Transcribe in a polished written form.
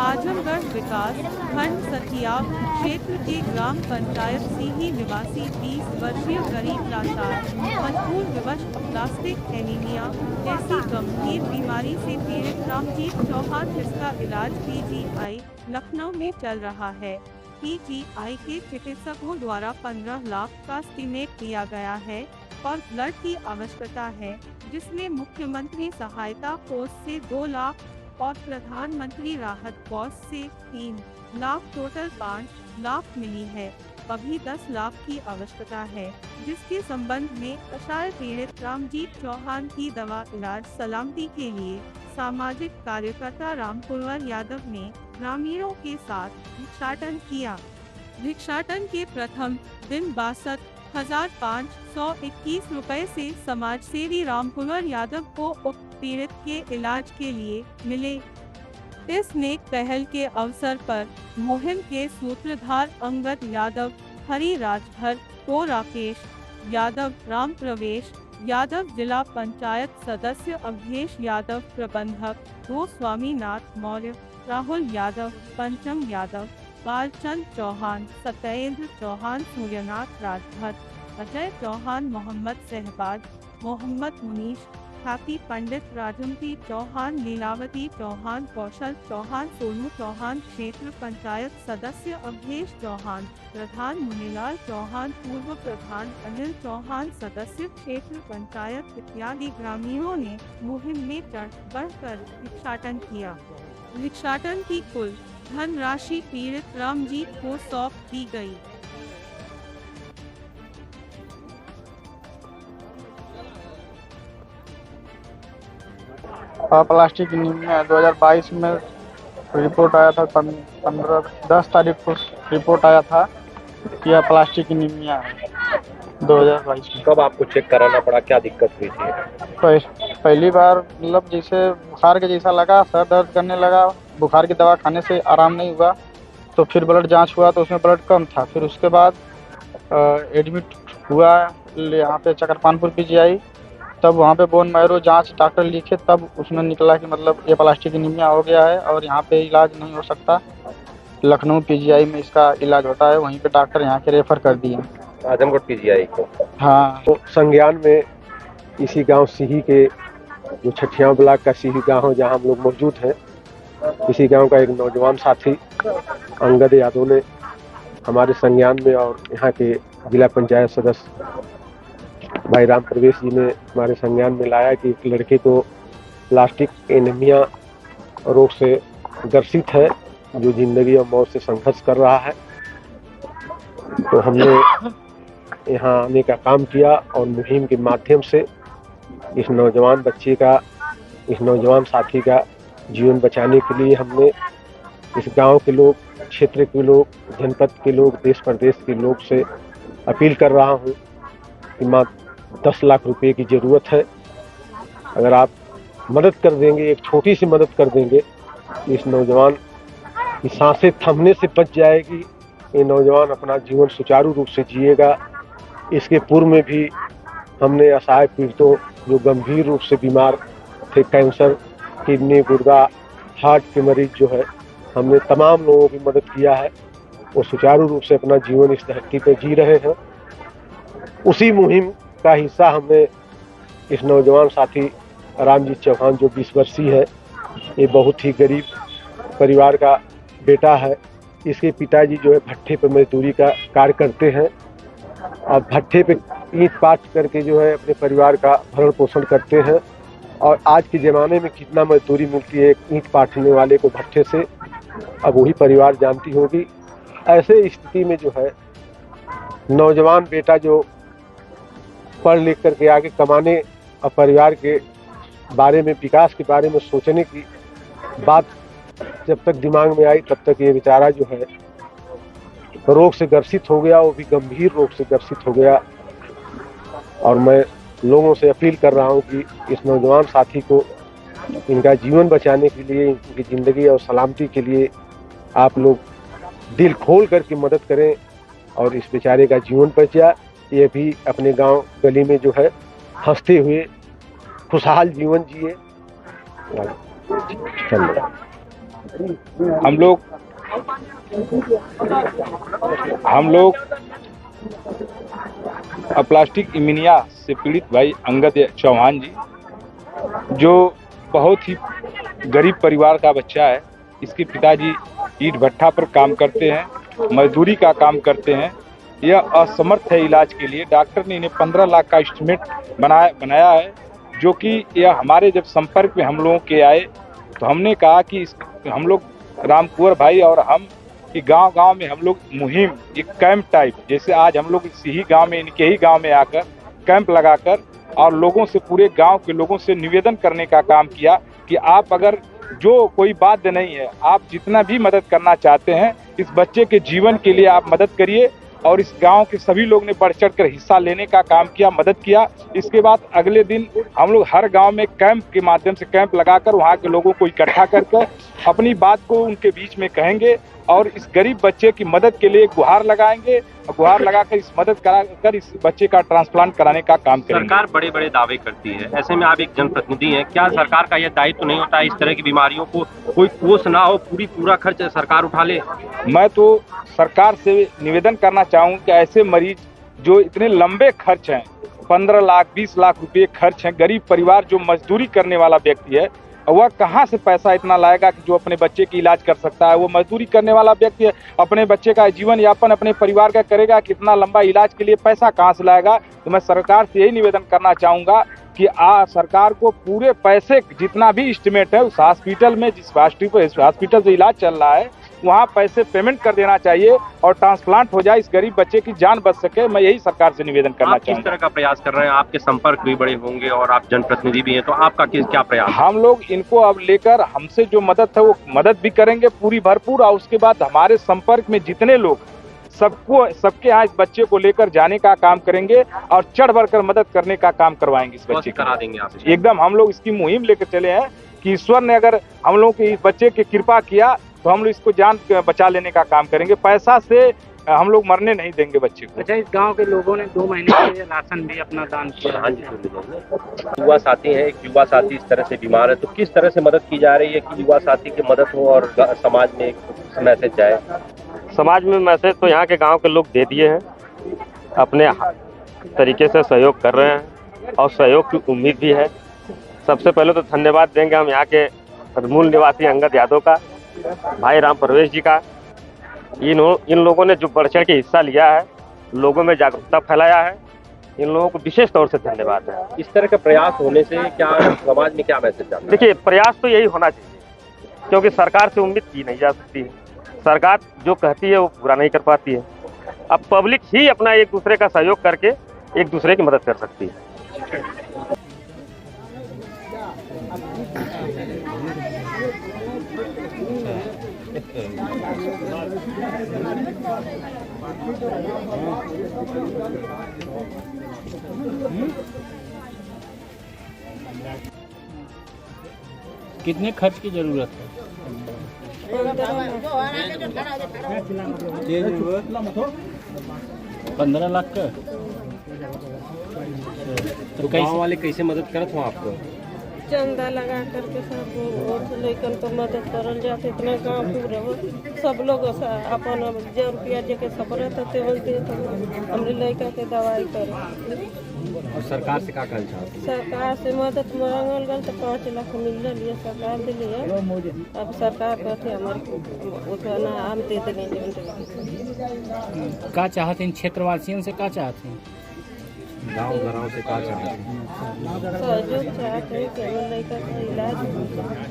आजमगढ़ विकास खंड सतियाब क्षेत्र के ग्राम पंचायत सीही निवासी 20 वर्षीय गरीब लाचार मजबूर विवश प्लास्टिक एनीमिया जैसी गंभीर बीमारी से पीड़ित रामजीत चौहान, जिसका इलाज पीजीआई लखनऊ में चल रहा है। पीजीआई के चिकित्सकों द्वारा 15 लाख का एस्टीमेट दिया गया है और ब्लड की आवश्यकता है, जिसमें मुख्यमंत्री सहायता कोष से 2 लाख और प्रधानमंत्री राहत कोष से 3 लाख, टोटल 5 लाख मिली है। अभी 10 लाख की आवश्यकता है, जिसके संबंध में कषाय पीड़ित रामजीत चौहान की दवा इलाज सलामती के लिए सामाजिक कार्यकर्ता रामकुंवर यादव ने ग्रामीणों के साथ भिक्षाटन किया। भिक्षाटन के प्रथम दिन 62,521 रुपए से समाजसेवी रामकुंवर यादव को उक्त पीड़ित के इलाज के लिए मिले। इस नेक पहल के अवसर पर मुहिम के सूत्रधार अंगद यादव, हरि राजभर को राकेश यादव, राम प्रवेश यादव, जिला पंचायत सदस्य अवधेश यादव, प्रबंधक गो स्वामीनाथ मौर्य, राहुल यादव, पंचम यादव, बालचंद चौहान, सत्येंद्र चौहान, सूर्यनाथ राजभर, अजय चौहान, मोहम्मद सहबाज, मोहम्मद मुनीश, ख्याति पंडित, राजमती चौहान, लीलावती चौहान, कौशल चौहान, सोनू चौहान, क्षेत्र पंचायत सदस्य अवधेश चौहान, प्रधान मुनीलाल चौहान, पूर्व प्रधान अनिल चौहान, सदस्य क्षेत्र पंचायत इत्यादि ग्रामीणों ने मुहिम में बढ़कर भिक्षाटन किया। भिक्षाटन की कुल धनराशि पीड़ित रामजीत को सौंप दी गई। प्लास्टिक एनीमिया 2022 में रिपोर्ट आया था, 10 तारीख को रिपोर्ट आया था कि यह प्लास्टिक एनीमिया है 2022 में। कब आपको चेक कराना पड़ा, क्या दिक्कत हुई थी? पहली बार मतलब जैसे बुखार के जैसा लगा, सर दर्द करने लगा, बुखार की दवा खाने से आराम नहीं हुआ, तो फिर ब्लड जांच हुआ तो उसमें ब्लड कम था। फिर उसके बाद एडमिट हुआ यहाँ पे चकरपानपुर पीजीआई, तब वहाँ पे बोन मैरो जांच डॉक्टर लिखे, तब उसमें निकला कि मतलब ये प्लास्टिक एनीमिया हो गया है और यहाँ पे इलाज नहीं हो सकता, लखनऊ पीजीआई में इसका इलाज होता है। वहीं पे डॉक्टर यहाँ के रेफर कर दिए आजमगढ़ पीजीआई को। हाँ, तो संज्ञान में इसी गांव सीही के जो छठियां ब्लॉक का सीही गांव है, जहां हम लोग मौजूद हैं, इसी गांव का एक नौजवान साथी अंगद यादव ने हमारे संज्ञान में और यहाँ के जिला पंचायत सदस्य भाई राम प्रवेश जी ने हमारे संज्ञान में लाया कि एक लड़के को प्लास्टिक एनीमिया रोग से ग्रसित है, जो जिंदगी और मौत से संघर्ष कर रहा है। तो हमने यहाँ आने का काम किया और मुहिम के माध्यम से इस नौजवान बच्चे का, इस नौजवान साथी का जीवन बचाने के लिए हमने इस गांव के लोग, क्षेत्र के लोग, जनपद के लोग, देश प्रदेश के लोग से अपील कर रहा हूँ कि मात्र 10 लाख रुपए की ज़रूरत है। अगर आप मदद कर देंगे, एक छोटी सी मदद कर देंगे, इस नौजवान की सांसें थमने से बच जाएगी, ये नौजवान अपना जीवन सुचारू रूप से जिएगा। इसके पूर्व में भी हमने असहाय पीड़ितों जो गंभीर रूप से बीमार थे, कैंसर, किडनी, गुर्दा, हार्ट के मरीज जो है, हमने तमाम लोगों की मदद किया है। वो सुचारू रूप से अपना जीवन इस धरती पर जी रहे हैं। उसी मुहिम का हिस्सा हमने इस नौजवान साथी रामजीत चौहान, जो 20 वर्षीय है, ये बहुत ही गरीब परिवार का बेटा है। इसके पिताजी जो है भट्ठे पर मजदूरी का कार्य करते हैं और भट्ठे पे ईंट पाट करके जो है अपने परिवार का भरण पोषण करते हैं। और आज के ज़माने में कितना मजदूरी मिलती है एक ईंट पाटने वाले को भट्ठे से, अब वही परिवार जानती होगी। ऐसे स्थिति में जो है नौजवान बेटा जो पढ़ लिख करके आगे कमाने और परिवार के बारे में, विकास के बारे में सोचने की बात जब तक दिमाग में आई, तब तक ये बेचारा जो है रोग से ग्रसित हो गया, वो भी गंभीर रोग से ग्रसित हो गया। और मैं लोगों से अपील कर रहा हूँ कि इस नौजवान साथी को, इनका जीवन बचाने के लिए, इनकी ज़िंदगी और सलामती के लिए आप लोग दिल खोल करके मदद करें और इस बेचारे का जीवन बच जाए। ये भी अपने गांव गली में जो है हंसते हुए खुशहाल जीवन जिए। हम लोग प्लास्टिक इमिनिया से पीड़ित भाई अंगद चौहान जी, जो बहुत ही गरीब परिवार का बच्चा है। इसके पिताजी ईंट भट्ठा पर काम करते हैं, मजदूरी का काम करते हैं। यह असमर्थ है इलाज के लिए। डॉक्टर ने इन्हें 15 लाख का एस्टिमेट बनाया है, जो कि यह हमारे जब संपर्क में हम लोगों के आए तो हमने कहा कि हम लोग राम कुंवर भाई और हम कि गांव-गांव में हम लोग मुहिम, एक कैंप टाइप, जैसे आज हम लोग इसी ही गांव में, इनके ही गांव में आकर कैंप लगाकर और लोगों से, पूरे गांव के लोगों से निवेदन करने का काम किया कि आप अगर जो कोई बाध्य नहीं है, आप जितना भी मदद करना चाहते हैं इस बच्चे के जीवन के लिए आप मदद करिए। और इस गांव के सभी लोग ने बढ़ चढ़ कर हिस्सा लेने का काम किया, मदद किया। इसके बाद अगले दिन हम लोग हर गांव में कैंप के माध्यम से कैंप लगाकर वहां के लोगों को इकट्ठा करके अपनी बात को उनके बीच में कहेंगे और इस गरीब बच्चे की मदद के लिए गुहार लगाएंगे। गुहार लगाकर इस मदद कराकर इस बच्चे का ट्रांसप्लांट कराने का काम करेंगे। सरकार बड़े बड़े दावे करती है, ऐसे में आप एक जनप्रतिनिधि हैं, क्या सरकार का यह दायित्व तो नहीं होता है इस तरह की बीमारियों को कोई कोष ना हो, पूरा खर्च सरकार उठा ले? मैं तो सरकार से निवेदन करना चाहूँ कि ऐसे मरीज जो इतने लंबे खर्च हैं, 15 लाख 20 लाख रुपये खर्च हैं, गरीब परिवार जो मजदूरी करने वाला व्यक्ति है, वह कहाँ से पैसा इतना लाएगा कि जो अपने बच्चे की इलाज कर सकता है? वो मजदूरी करने वाला व्यक्ति है, अपने बच्चे का जीवन यापन अपने परिवार का करेगा, कितना लंबा इलाज के लिए पैसा कहाँ से लाएगा? तो मैं सरकार से यही निवेदन करना चाहूँगा कि सरकार को पूरे पैसे जितना भी एस्टिमेट है उस हॉस्पिटल में, जिस हॉस्पिटल से इलाज चल रहा है वहाँ पैसे पेमेंट कर देना चाहिए और ट्रांसप्लांट हो जाए, इस गरीब बच्चे की जान बच सके। मैं यही सरकार से निवेदन करना चाहूँगा। किस तरह का प्रयास कर रहे हैं? आपके संपर्क भी बड़े होंगे और आप जनप्रतिनिधि भी हैं, तो आपका क्या प्रयास? हम लोग इनको अब लेकर हमसे जो मदद है वो मदद भी करेंगे पूरी भरपूर, और उसके बाद हमारे संपर्क में जितने लोग सबके यहाँ इस बच्चे को लेकर जाने का काम करेंगे और चढ़ बढ़ कर मदद करने का काम करवाएंगे। इस बच्चे करा देंगे आप एकदम। हम लोग इसकी मुहिम लेकर चले हैं कि ईश्वर ने अगर हम लोग के इस बच्चे की कृपा किया तो हम लोग इसको जान बचा लेने का काम करेंगे। पैसा से हम लोग मरने नहीं देंगे बच्चे को। अच्छा, इस गांव के लोगों ने 2 महीने के लिए राशन भी अपना दान किया। हाँ जी, युवा साथी है, एक युवा साथी इस तरह से बीमार है, तो किस तरह से मदद की जा रही है कि युवा साथी की मदद हो और समाज में एक मैसेज जाए? समाज में मैसेज तो यहाँ के गांव के लोग दे दिए हैं, अपने तरीके से सहयोग कर रहे हैं और सहयोग की उम्मीद भी है। सबसे पहले तो धन्यवाद देंगे हम यहाँ के मूल निवासी अंगद यादव का, भाई राम प्रवेश जी का। इन लोगों ने जो बढ़ चढ़ के हिस्सा लिया है, लोगों में जागरूकता फैलाया है, इन लोगों को विशेष तौर से धन्यवाद है। इस तरह का प्रयास होने से क्या समाज में क्या मैसेज जाता है? देखिए, प्रयास तो यही होना चाहिए, क्योंकि सरकार से उम्मीद की नहीं जा सकती है। सरकार जो कहती है वो पूरा नहीं कर पाती है। अब पब्लिक ही अपना एक दूसरे का सहयोग करके एक दूसरे की मदद कर सकती है। कितने खर्च की जरूरत है? 15 लाख का। तो गाँव वाले कैसे मदद करत हो आपको? चंदा लगा करके सब लड़कन को मदद करल जाते। इतना गाँव पूरा सब लोग अपन जो रुपया जेके सपरे तेवल दे हमरे लड़का के दवाई करे। और सरकार से क्या कहना चाहते? सरकार से मदद मांगल गल तो 5 लाख मिल रही सरकार दिली है। अब सरकार कहते हमारे उतना आम दे देंगे। क्या चाहते हैं क्षेत्रवासियों से? क्या चाहते हैं गाँव घरों से? क्या चाहते हैं? सहयोग चाहते हैं कि हमारे लड़का का इलाज हो जाए।